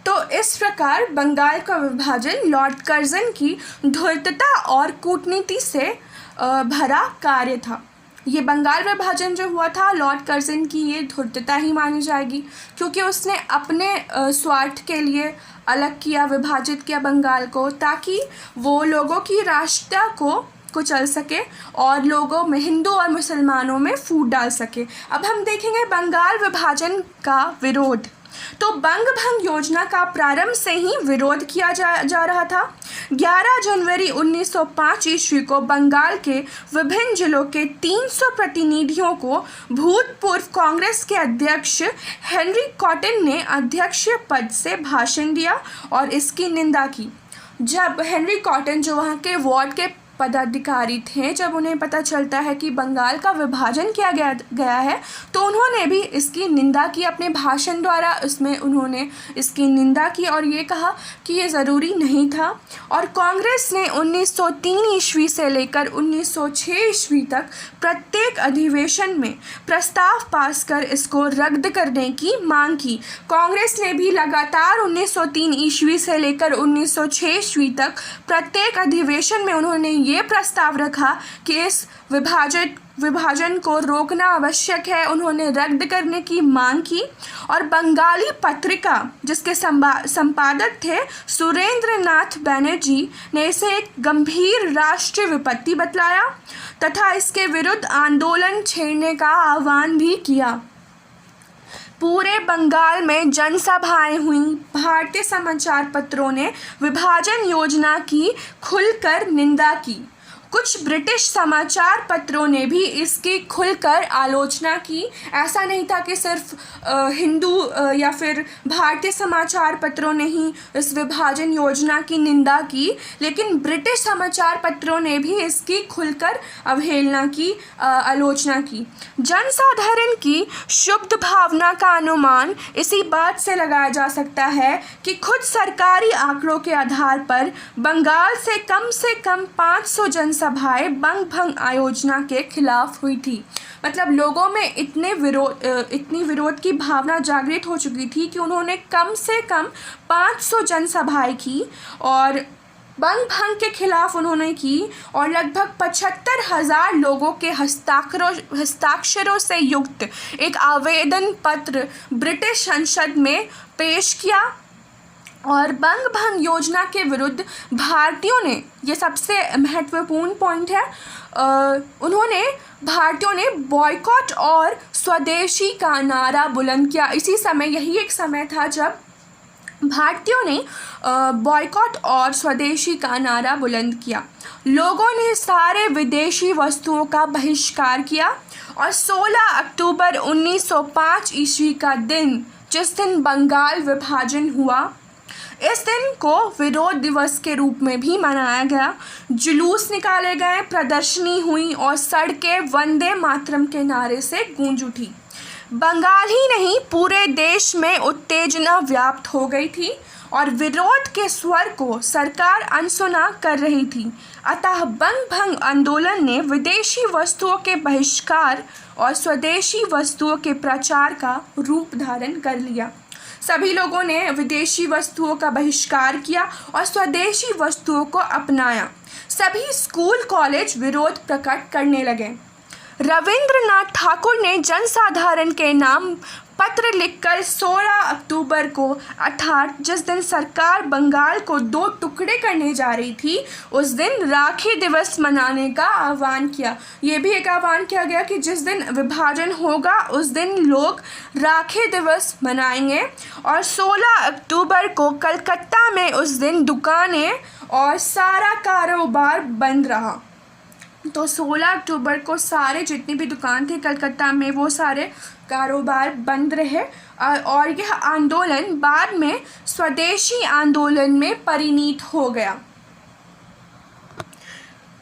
तो इस प्रकार बंगाल का विभाजन लॉर्ड कर्जन की धूर्तता और कूटनीति से भरा कार्य था। ये बंगाल विभाजन जो हुआ था, लॉर्ड कर्जन की ये धूर्तता ही मानी जाएगी, क्योंकि उसने अपने स्वार्थ के लिए अलग किया, विभाजित किया बंगाल को, ताकि वो लोगों की राष्ट्रता को कुचल सके और लोगों में, हिंदू और मुसलमानों में फूट डाल सके। अब हम देखेंगे बंगाल विभाजन का विरोध। तो बंग भंग योजना का प्रारंभ से ही विरोध किया जा रहा था। 11 जनवरी 1905 ईस्वी को बंगाल के विभिन्न जिलों के 300 प्रतिनिधियों को भूतपूर्व कांग्रेस के अध्यक्ष हेनरी कॉटन ने अध्यक्ष पद से भाषण दिया और इसकी निंदा की। जब हेनरी कॉटन, जो वहाँ के वार्ड के पदाधिकारी थे, जब उन्हें पता चलता है कि बंगाल का विभाजन किया गया है, तो उन्होंने भी इसकी निंदा की अपने भाषण द्वारा। उसमें उन्होंने इसकी निंदा की और ये कहा कि ये ज़रूरी नहीं था। और कांग्रेस ने 1903 ईस्वी से लेकर 1906 ईस्वी तक प्रत्येक अधिवेशन में प्रस्ताव पास कर इसको रद्द करने की मांग की। कांग्रेस ने भी लगातार 1903 ईस्वी से लेकर 1906 ईस्वी तक प्रत्येक अधिवेशन में उन्होंने ये प्रस्ताव रखा कि इस विभाजन को रोकना आवश्यक है। उन्होंने रद्द करने की मांग की और बंगाली पत्रिका, जिसके संपादक थे सुरेंद्र नाथ बनर्जी, ने इसे एक गंभीर राष्ट्रीय विपत्ति बतलाया तथा इसके विरुद्ध आंदोलन छेड़ने का आह्वान भी किया। पूरे बंगाल में जनसभाएं हुई। भारतीय समाचार पत्रों ने विभाजन योजना की खुलकर निंदा की। कुछ ब्रिटिश समाचार पत्रों ने भी इसकी खुलकर आलोचना की। ऐसा नहीं था कि सिर्फ हिंदू या फिर भारतीय समाचार पत्रों ने ही इस विभाजन योजना की निंदा की, लेकिन ब्रिटिश समाचार पत्रों ने भी इसकी खुलकर अवहेलना की, आलोचना की। जनसाधारण की शुद्ध भावना का अनुमान इसी बात से लगाया जा सकता है कि खुद सरकारी आंकड़ों के आधार पर बंगाल से कम 500 जनसभाएं बंग भंग योजना के खिलाफ हुई थी। मतलब लोगों में इतनी विरोध की भावना जागृत हो चुकी थी कि उन्होंने कम से कम 500 जनसभाएं की और बंग भंग के खिलाफ उन्होंने की और लगभग 75,000 लोगों के हस्ताक्षरों से युक्त एक आवेदन पत्र ब्रिटिश संसद में पेश किया। और बंग भंग योजना के विरुद्ध भारतीयों ने, ये सबसे महत्वपूर्ण पॉइंट है, भारतीयों ने बॉयकॉट और स्वदेशी का नारा बुलंद किया। इसी समय, यही एक समय था जब भारतीयों ने बॉयकॉट और स्वदेशी का नारा बुलंद किया। लोगों ने सारे विदेशी वस्तुओं का बहिष्कार किया और 16 अक्टूबर 1905 ईस्वी का दिन, जिस दिन बंगाल विभाजन हुआ, इस दिन को विरोध दिवस के रूप में भी मनाया गया। जुलूस निकाले गए, प्रदर्शनी हुई और सड़कें वंदे मातरम के नारे से गूंज उठी। बंगाल ही नहीं, पूरे देश में उत्तेजना व्याप्त हो गई थी और विरोध के स्वर को सरकार अनसुना कर रही थी। अतः बंग भंग आंदोलन ने विदेशी वस्तुओं के बहिष्कार और स्वदेशी वस्तुओं के प्रचार का रूप धारण कर लिया। सभी लोगों ने विदेशी वस्तुओं का बहिष्कार किया और स्वदेशी वस्तुओं को अपनाया। सभी स्कूल कॉलेज विरोध प्रकट करने लगे। रविंद्रनाथ ठाकुर ने जनसाधारण के नाम पत्र लिखकर 16 अक्टूबर को, अर्थात जिस दिन सरकार बंगाल को 2 टुकड़े करने जा रही थी, उस दिन राखी दिवस मनाने का आह्वान किया। ये भी एक आह्वान किया गया कि जिस दिन विभाजन होगा उस दिन लोग राखी दिवस मनाएंगे। और 16 अक्टूबर को कलकत्ता में उस दिन दुकानें और सारा कारोबार बंद रहा। तो 16 अक्टूबर को सारे जितनी भी दुकान थे कलकत्ता में, वो सारे कारोबार बंद रहे और यह आंदोलन बाद में स्वदेशी आंदोलन में परिणत हो गया।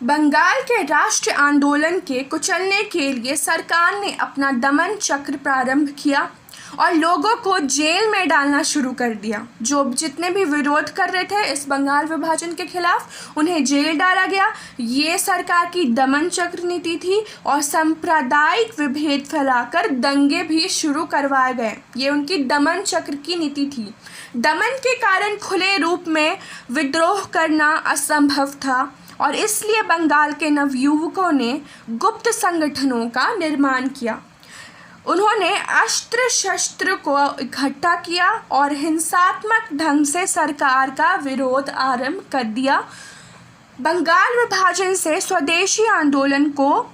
बंगाल के राष्ट्रीय आंदोलन के कुचलने के लिए सरकार ने अपना दमन चक्र प्रारंभ किया और लोगों को जेल में डालना शुरू कर दिया। जो जितने भी विरोध कर रहे थे इस बंगाल विभाजन के खिलाफ उन्हें जेल डाला गया। ये सरकार की दमन चक्र नीति थी और सांप्रदायिक विभेद फैलाकर दंगे भी शुरू करवाए गए। ये उनकी दमन चक्र की नीति थी। दमन के कारण खुले रूप में विद्रोह करना असंभव था और इसलिए बंगाल के नवयुवकों ने गुप्त संगठनों का निर्माण किया। उन्होंने अस्त्र शस्त्र को इकट्ठा किया और हिंसात्मक ढंग से सरकार का विरोध आरंभ कर दिया। बंगाल विभाजन से स्वदेशी आंदोलन को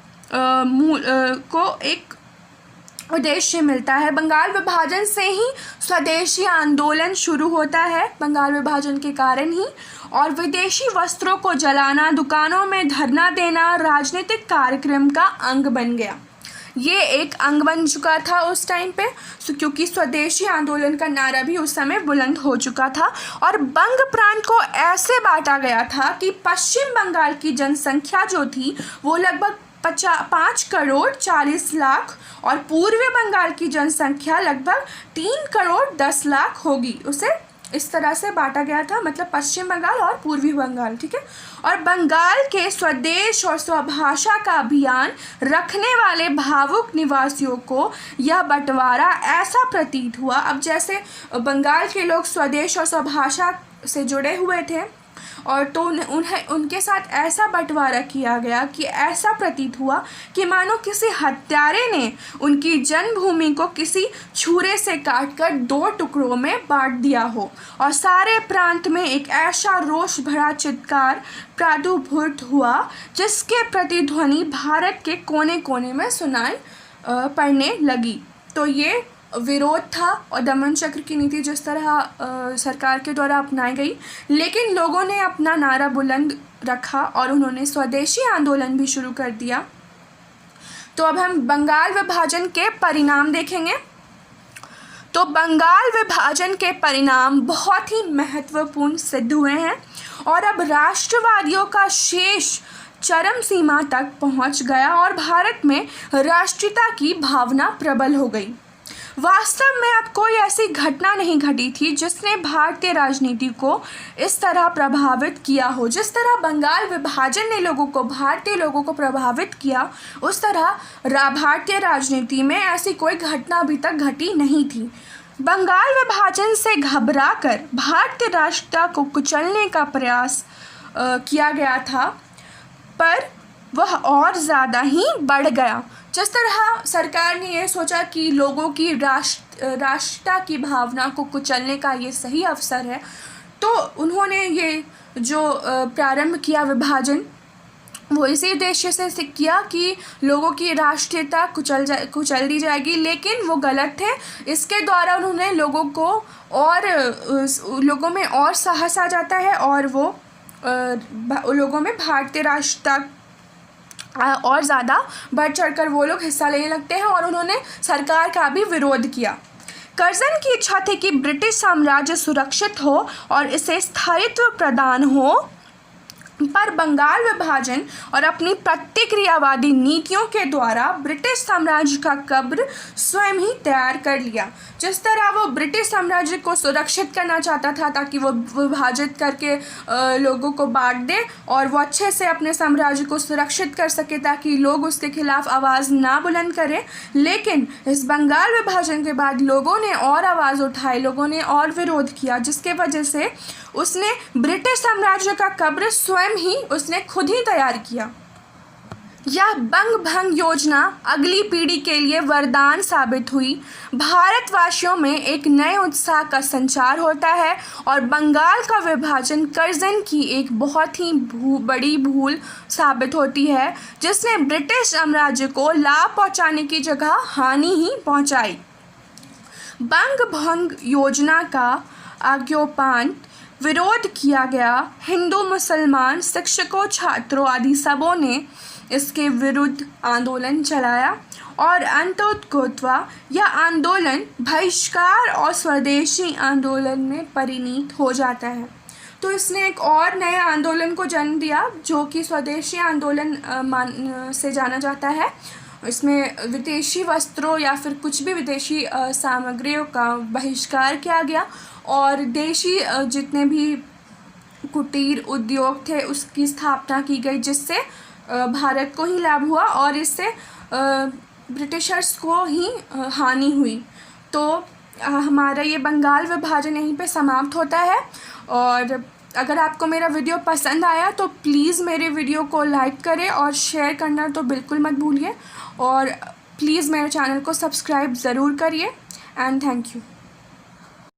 एक उद्देश्य मिलता है। बंगाल विभाजन से ही स्वदेशी आंदोलन शुरू होता है, बंगाल विभाजन के कारण ही। और विदेशी वस्त्रों को जलाना, दुकानों में धरना देना राजनीतिक कार्यक्रम का अंग बन गया। ये एक अंग बन चुका था उस टाइम पे, क्योंकि स्वदेशी आंदोलन का नारा भी उस समय बुलंद हो चुका था। और बंग प्रांत को ऐसे बांटा गया था कि पश्चिम बंगाल की जनसंख्या जो थी वो लगभग 5 करोड़ 40 लाख और पूर्वी बंगाल की जनसंख्या लगभग 3 करोड़ 10 लाख होगी। उसे इस तरह से बांटा गया था, मतलब पश्चिम बंगाल और पूर्वी बंगाल, ठीक है। और बंगाल के स्वदेश और स्वभाषा का अभियान रखने वाले भावुक निवासियों को यह बंटवारा ऐसा प्रतीत हुआ। अब जैसे बंगाल के लोग स्वदेश और स्वभाषा से जुड़े हुए थे और तो उन्हें उनके साथ ऐसा बंटवारा किया गया कि ऐसा प्रतीत हुआ कि मानो किसी हत्यारे ने उनकी जन्मभूमि को किसी छुरे से काटकर 2 टुकड़ों में बांट दिया हो। और सारे प्रांत में एक ऐसा रोष भरा चित्कार प्रादुर्भूत हुआ जिसके प्रतिध्वनि भारत के कोने कोने में सुनाई पड़ने लगी। तो ये विरोध था और दमन चक्र की नीति जिस तरह सरकार के द्वारा अपनाई गई, लेकिन लोगों ने अपना नारा बुलंद रखा और उन्होंने स्वदेशी आंदोलन भी शुरू कर दिया। तो अब हम बंगाल विभाजन के परिणाम देखेंगे। तो बंगाल विभाजन के परिणाम बहुत ही महत्वपूर्ण सिद्ध हुए हैं और अब राष्ट्रवादियों का शेष चरम सीमा तक पहुंच गया और भारत में राष्ट्रीयता की भावना प्रबल हो गई। वास्तव में अब कोई ऐसी घटना नहीं घटी थी जिसने भारतीय राजनीति को इस तरह प्रभावित किया हो। जिस तरह बंगाल विभाजन ने भारतीय लोगों को प्रभावित किया, उस तरह भारतीय राजनीति में ऐसी कोई घटना अभी तक घटी नहीं थी। बंगाल विभाजन से घबराकर भारतीय राष्ट्रीयता को कुचलने का प्रयास किया गया था, पर वह और ज़्यादा ही बढ़ गया। जिस तरह सरकार ने ये सोचा कि लोगों की राष्ट्रीयता की भावना को कुचलने का ये सही अवसर है, तो उन्होंने ये जो प्रारंभ किया विभाजन, वो इसी उद्देश्य से किया कि लोगों की राष्ट्रीयता कुचल दी जाएगी, लेकिन वो गलत थे। इसके द्वारा उन्होंने लोगों में और साहस आ जाता है और वो लोगों में भारतीय राष्ट्रीयता और ज़्यादा बढ़ चढ़कर वो लोग हिस्सा लेने लगते हैं और उन्होंने सरकार का भी विरोध किया। कर्जन की इच्छा थी कि ब्रिटिश साम्राज्य सुरक्षित हो और इसे स्थायित्व प्रदान हो, पर बंगाल विभाजन और अपनी प्रतिक्रियावादी नीतियों के द्वारा ब्रिटिश साम्राज्य का कब्र स्वयं ही तैयार कर लिया। जिस तरह वो ब्रिटिश साम्राज्य को सुरक्षित करना चाहता था ताकि वो विभाजित करके लोगों को बांट दे और वो अच्छे से अपने साम्राज्य को सुरक्षित कर सके ताकि लोग उसके खिलाफ आवाज़ ना बुलंद करें, लेकिन इस बंगाल विभाजन के बाद लोगों ने और आवाज़ उठाई, लोगों ने और विरोध किया, जिसके वजह से उसने ब्रिटिश साम्राज्य का कब्र स्वयं ही उसने खुद ही तैयार किया। यह बंग भंग योजना अगली पीढ़ी के लिए वरदान साबित हुई। भारतवासियों में एक नए उत्साह का संचार होता है और बंगाल का विभाजन कर्जन की एक बहुत ही बड़ी भूल साबित होती है, जिसने ब्रिटिश साम्राज्य को लाभ पहुंचाने की जगह हानि ही पहुंचाई। बंग भंग योजना का आज्ञोपान विरोध किया गया। हिंदू, मुसलमान, शिक्षकों, छात्रों आदि सबों ने इसके विरुद्ध आंदोलन चलाया और अंततः यह आंदोलन बहिष्कार और स्वदेशी आंदोलन में परिणत हो जाता है। तो इसने एक और नए आंदोलन को जन्म दिया जो कि स्वदेशी आंदोलन से जाना जाता है। इसमें विदेशी वस्त्रों या फिर कुछ भी विदेशी सामग्रियों का बहिष्कार किया गया और देशी जितने भी कुटीर उद्योग थे उसकी स्थापना की गई, जिससे भारत को ही लाभ हुआ और इससे ब्रिटिशर्स को ही हानि हुई। तो हमारा ये बंगाल विभाजन यहीं पे समाप्त होता है। और अगर आपको मेरा वीडियो पसंद आया तो प्लीज़ मेरे वीडियो को लाइक करें और शेयर करना तो बिल्कुल मत भूलिए, और प्लीज़ मेरे चैनल को सब्सक्राइब ज़रूर करिए। And thank you.